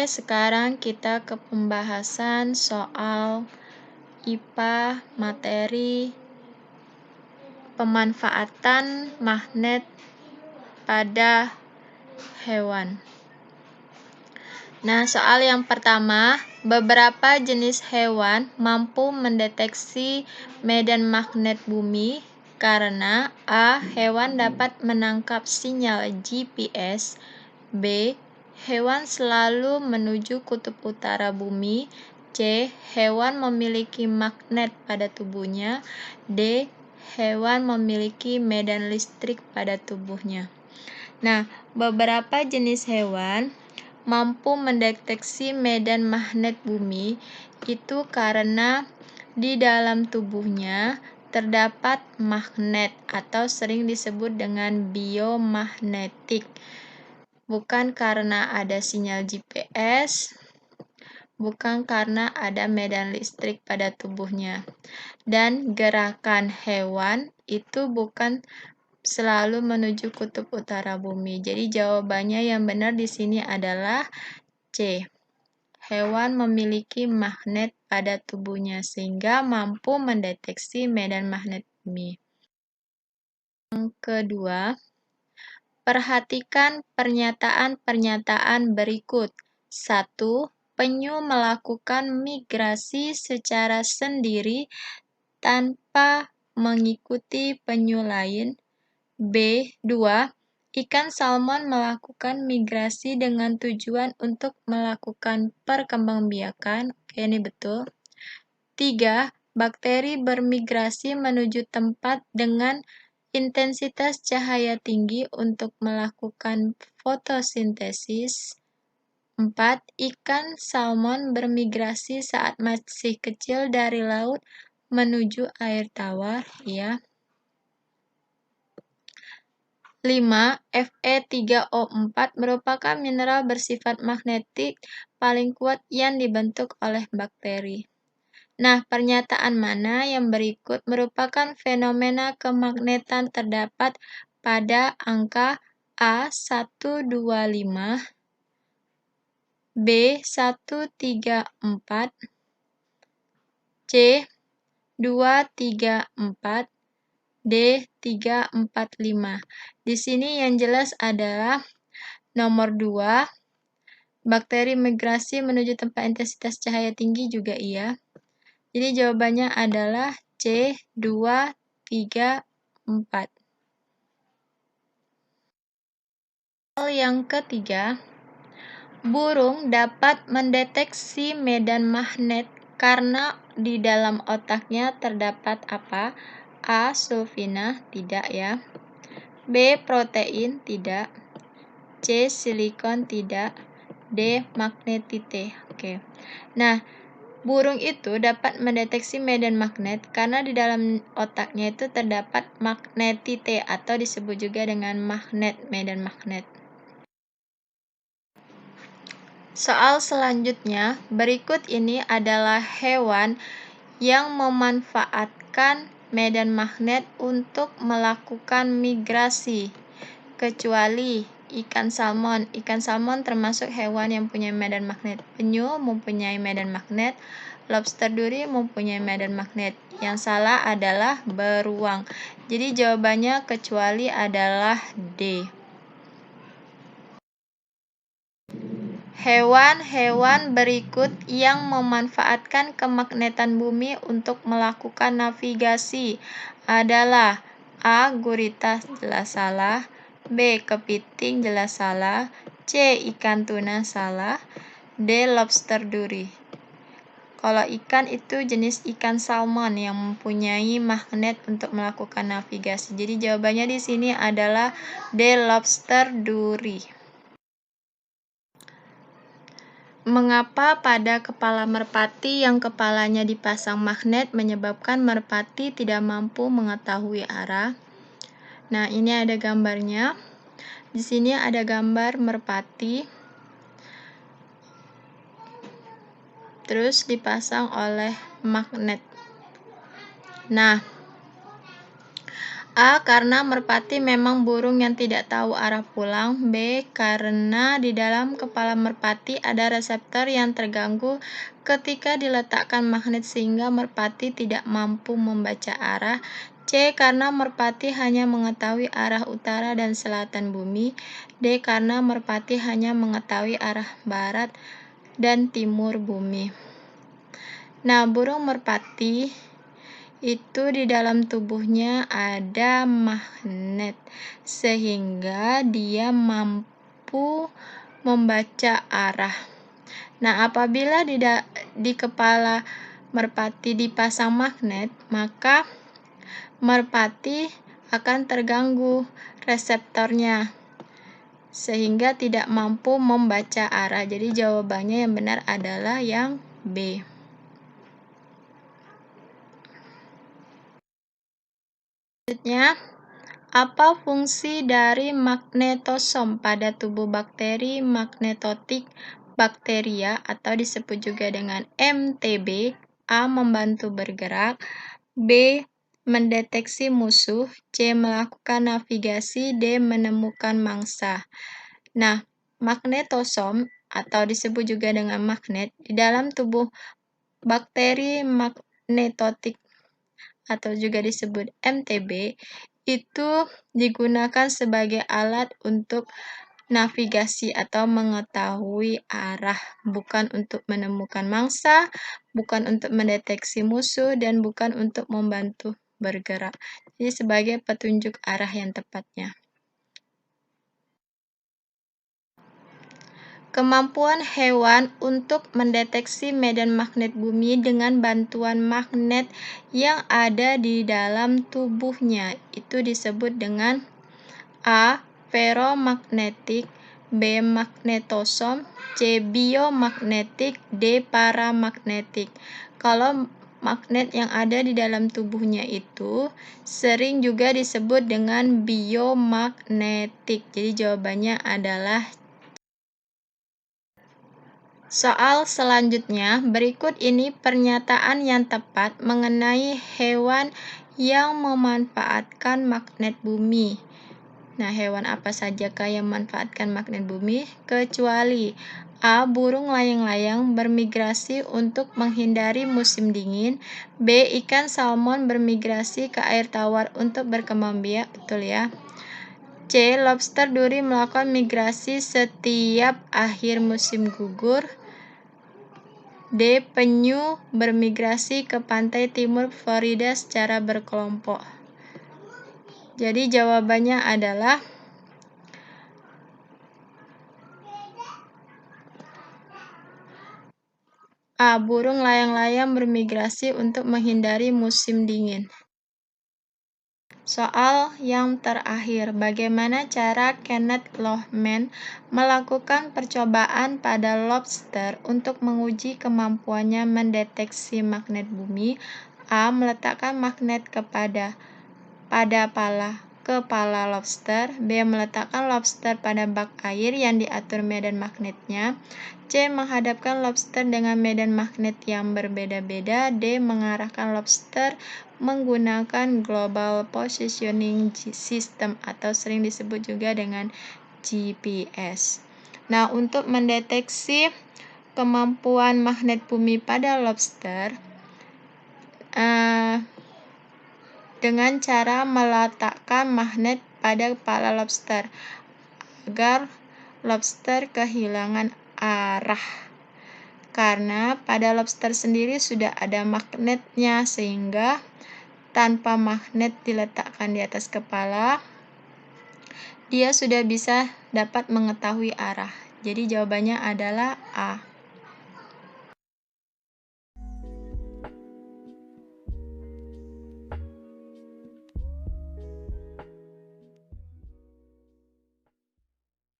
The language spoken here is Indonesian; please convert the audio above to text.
sekarang kita ke pembahasan soal IPA materi pemanfaatan magnet pada hewan. Nah, soal yang pertama, beberapa jenis hewan mampu mendeteksi medan magnet bumi karena A. Hewan dapat menangkap sinyal GPS. B. Hewan selalu menuju kutub utara bumi. C. Hewan memiliki magnet pada tubuhnya. D. Hewan memiliki medan listrik pada tubuhnya. Nah, beberapa jenis hewan mampu mendeteksi medan magnet bumi itu karena di dalam tubuhnya terdapat magnet atau sering disebut dengan biomagnetik. Bukan karena ada sinyal GPS, bukan karena ada medan listrik pada tubuhnya. Dan gerakan hewan itu bukan selalu menuju kutub utara bumi. Jadi jawabannya yang benar di sini adalah C. Hewan memiliki magnet pada tubuhnya sehingga mampu mendeteksi medan magnet bumi. Yang kedua, perhatikan pernyataan-pernyataan berikut. 1. Penyu melakukan migrasi secara sendiri tanpa mengikuti penyu lain. B. 2. Ikan salmon melakukan migrasi dengan tujuan untuk melakukan perkembangbiakan. Oke, ini betul. 3. Bakteri bermigrasi menuju tempat dengan intensitas cahaya tinggi untuk melakukan fotosintesis. 4. Ikan salmon bermigrasi saat masih kecil dari laut menuju air tawar. Ya. 5. Fe3O4 merupakan mineral bersifat magnetik paling kuat yang dibentuk oleh bakteri. Nah, pernyataan mana yang berikut merupakan fenomena kemagnetan terdapat pada angka A125, B134, C234, D345. Di sini yang jelas adalah nomor 2, bakteri migrasi menuju tempat intensitas cahaya tinggi juga iya. Jadi jawabannya adalah C234. Hal yang ketiga, burung dapat mendeteksi medan magnet karena di dalam otaknya terdapat apa? A. Sulfina, tidak ya. B. Protein, tidak. C. Silikon, tidak. D. Magnetite. Oke. Nah, burung itu dapat mendeteksi medan magnet karena di dalam otaknya itu terdapat magnetite atau disebut juga dengan magnet, medan magnet. Soal selanjutnya, berikut ini adalah hewan yang memanfaatkan medan magnet untuk melakukan migrasi, kecuali ikan salmon. Ikan salmon termasuk hewan yang punya medan magnet. Penyu mempunyai medan magnet. Lobster duri mempunyai medan magnet. Yang salah adalah beruang. Jadi jawabannya kecuali adalah D. Hewan-hewan berikut yang memanfaatkan kemagnetan bumi untuk melakukan navigasi adalah A. Gurita, jelas salah. B. Kepiting, jelas salah. C. Ikan tuna, salah. D. Lobster duri. Kalau ikan itu jenis ikan salmon yang mempunyai magnet untuk melakukan navigasi. Jadi jawabannya di sini adalah D. Lobster duri. Mengapa pada kepala merpati yang kepalanya dipasang magnet menyebabkan merpati tidak mampu mengetahui arah? Nah, ini ada gambarnya. Di sini ada gambar merpati. Terus dipasang oleh magnet. Nah, A. Karena merpati memang burung yang tidak tahu arah pulang. B. Karena di dalam kepala merpati ada reseptor yang terganggu ketika diletakkan magnet sehingga merpati tidak mampu membaca arah. C. Karena merpati hanya mengetahui arah utara dan selatan bumi. D. Karena merpati hanya mengetahui arah barat dan timur bumi. Nah, burung merpati itu di dalam tubuhnya ada magnet sehingga dia mampu membaca arah. Nah, apabila di kepala merpati dipasang magnet, maka merpati akan terganggu reseptornya sehingga tidak mampu membaca arah. Jadi jawabannya yang benar adalah yang B. Selanjutnya, apa fungsi dari magnetosom pada tubuh bakteri magnetotik bakteria atau disebut juga dengan MTB? A. Membantu bergerak. B. Mendeteksi musuh. C. Melakukan navigasi. D. Menemukan mangsa. Nah, magnetosom atau disebut juga dengan magnet di dalam tubuh bakteri magnetotik atau juga disebut MTB itu digunakan sebagai alat untuk navigasi atau mengetahui arah, bukan untuk menemukan mangsa, bukan untuk mendeteksi musuh, dan bukan untuk membantu bergerak. Jadi sebagai petunjuk arah yang tepatnya. Kemampuan hewan untuk mendeteksi medan magnet bumi dengan bantuan magnet yang ada di dalam tubuhnya itu disebut dengan A. Ferromagnetik, B. Magnetosom, C. Biomagnetik, D. Paramagnetik. Kalau magnet yang ada di dalam tubuhnya itu sering juga disebut dengan biomagnetik. Jadi jawabannya adalah soal selanjutnya, berikut ini pernyataan yang tepat mengenai hewan yang memanfaatkan magnet bumi. Nah, hewan apa sajakah yang memanfaatkan magnet bumi? Kecuali A. Burung layang-layang bermigrasi untuk menghindari musim dingin. B. Ikan salmon bermigrasi ke air tawar untuk berkembang biak. Betul ya. C. Lobster duri melakukan migrasi setiap akhir musim gugur. D. Penyu bermigrasi ke pantai timur Florida secara berkelompok. Jadi jawabannya adalah A. Burung layang-layang bermigrasi untuk menghindari musim dingin. Soal yang terakhir, bagaimana cara Kenneth Lohman melakukan percobaan pada lobster untuk menguji kemampuannya mendeteksi magnet bumi? A. Meletakkan magnet pada kepala lobster. B. Meletakkan lobster pada bak air yang diatur medan magnetnya. C. Menghadapkan lobster dengan medan magnet yang berbeda-beda. D. Mengarahkan lobster menggunakan Global Positioning System atau sering disebut juga dengan GPS. Nah, untuk mendeteksi kemampuan magnet bumi pada lobster dengan cara meletakkan magnet pada kepala lobster agar lobster kehilangan arah. Karena pada lobster sendiri sudah ada magnetnya sehingga tanpa magnet diletakkan di atas kepala, dia sudah bisa dapat mengetahui arah. Jadi jawabannya adalah A.